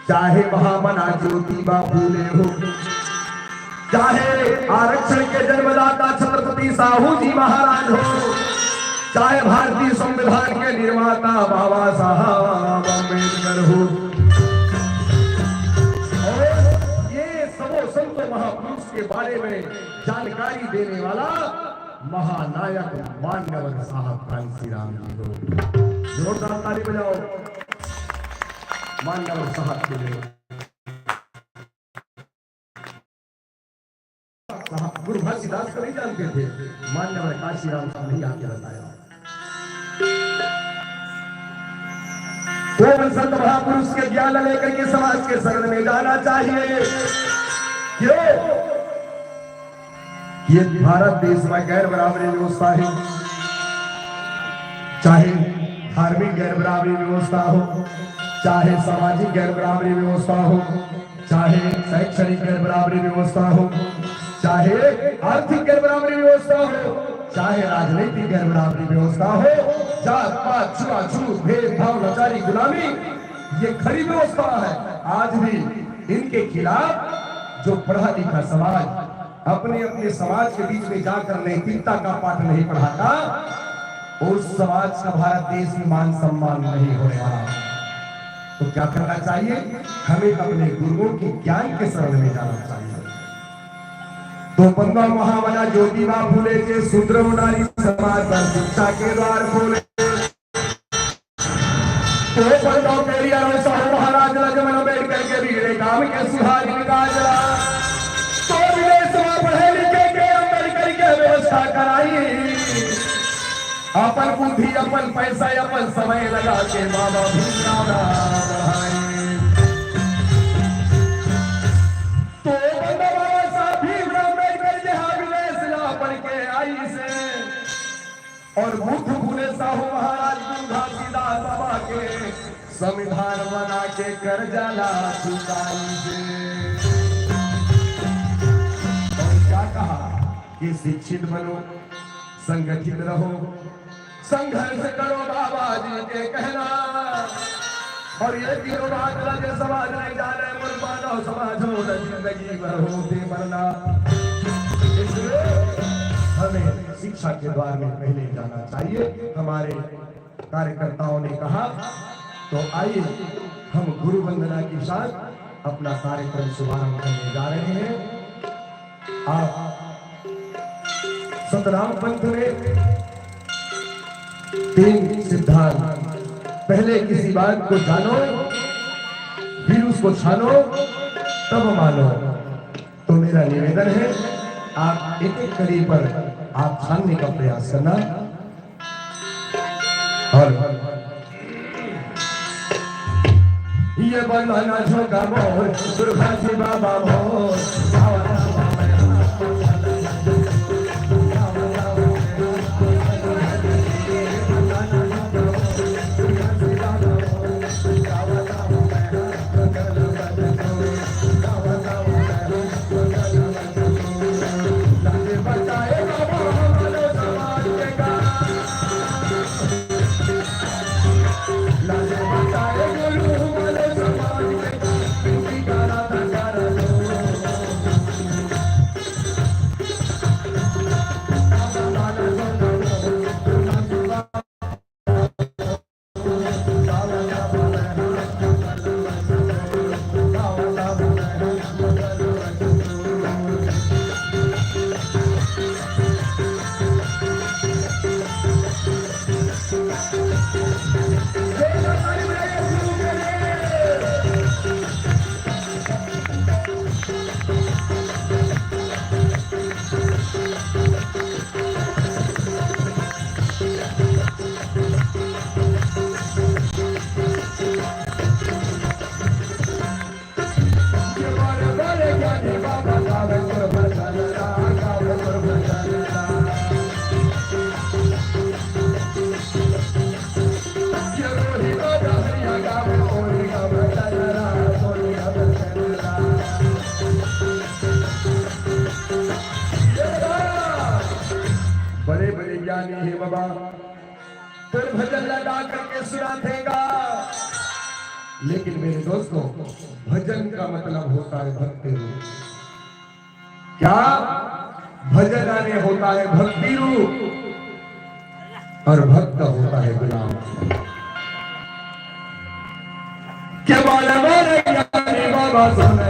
चाहे महामना ज्योतिबा फूले हो, चाहे आरक्षण के जन्मदाता छत्रपति साहू जी महाराज हो, चाहे भारतीय संविधान के निर्माता बाबा साहब अम्बेडकर हो, और ये सबों संत महापुरुष के बारे में जानकारी देने वाला महानायक मान्यवर साहब कांशीराम जी को जोरदार ताली बजाओ मान्यवर साहब के लिए। गुरु घासीदास को नहीं जानते थे, मान्यवर कांशीराम साहब नहीं आके बताया। वो संत महापुरुष के ज्ञान लेकर के समाज के शरण में जाना चाहिए। क्यों? ये भारत देश में गैर बराबरी व्यवस्था है, चाहे धार्मिक गैर बराबरी व्यवस्था हो, चाहे सामाजिक गैर बराबरी व्यवस्था हो, चाहे शैक्षणिक गैर बराबरी व्यवस्था हो, चाहे आर्थिक गैर बराबरी व्यवस्था हो, चाहे राजनीतिक गैर बराबरी व्यवस्था हो, जात पात छुआछूत भेदभाव लाचारी गुलामी ये खरी व्यवस्था है। आज भी इनके खिलाफ जो पढ़ा लिखा समाज अपने अपने समाज के बीच में जाकर नैतिकता का पाठ नहीं पढ़ाता, उस समाज का भारत देश में मान सम्मान नहीं होने वाला। तो क्या करना चाहिए? हमें अपने गुरुओं की ज्ञान के शरण में जाना चाहिए। तो 15 महामना ज्योतिबा फूले के सूत्र नारी समाज पर शिक्षा के द्वार खोले। तो 15 पेरियार साहू महाराज लक्ष्मण अम्बेडकर के वीरे काम के सुहाग निकाल चला। तो विदेश में पढ़े लिखे के अम्बेडकर के व्यवस्था कराई, अपन बुद्धि अपन पैसा अपन समय लगा के बाबा भीमराव बढ़ाई। तो बाबा साहब भीमराव अम्बेडकर जहां विदेश पढ़ के आई से, और बुद्ध फूले साहू महाराज गुरु घासीदास बाबा के संविधान बना के कर जाला चुकाई से। और क्या कहा कि शिक्षित बनो, संगठित रहो, संघर्ष करो बाबा जी के कहना। और ये तीनों बात लगे समाज नहीं जाने मुर्बानो समाज हो जिंदगी भर होते मरना। इसलिए हमें शिक्षा के द्वार में पहले जाना चाहिए। हमारे कार्यकर्ताओं ने कहा, तो आइए हम गुरु वंदना के साथ अपना कार्यक्रम शुभारंभ करने जा रहे हैं। आप सतराम पंथ में 3 सिद्धांत, पहले किसी बात को जानो, फिर उसको छानो, तब मानो। तो मेरा निवेदन है आप एक एक कड़ी पर आप छानने का प्रयास करना। और ये बनाना झोंका मोर दुर्गा जी बाबा मोर ज्ञानी है बाबा, फिर भजन लगा करके सुनातेगा। लेकिन मेरे दोस्तों भजन का मतलब होता है भक्ति रूप। क्या भजन आने होता है भक्ति रूप और भक्त होता है गुलाम। क्या बोले बोले ज्ञानी बाबा सुने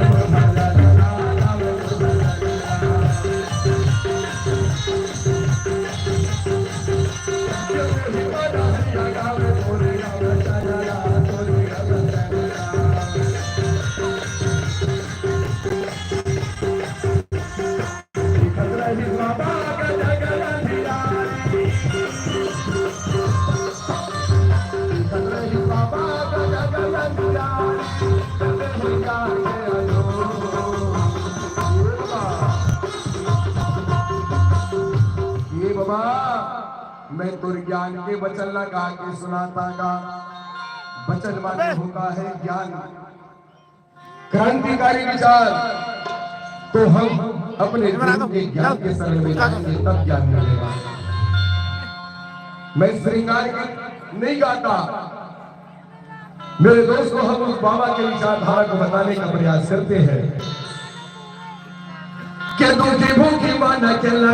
मैं तुर ज्ञान के वचन लगा के सुनाता गा। वचन माने होता है ज्ञान, क्रांतिकारी विचार। तो हम अपने गुरु के ज्ञान के शरण में जाएंगे तब ज्ञान मिलेगा। मैं श्रृंगार नहीं गाता मेरे दोस्तों, हम उस बाबा के विचारधारा को बताने का प्रयास करते हैं। क्या दूसरी भूखी माना चलना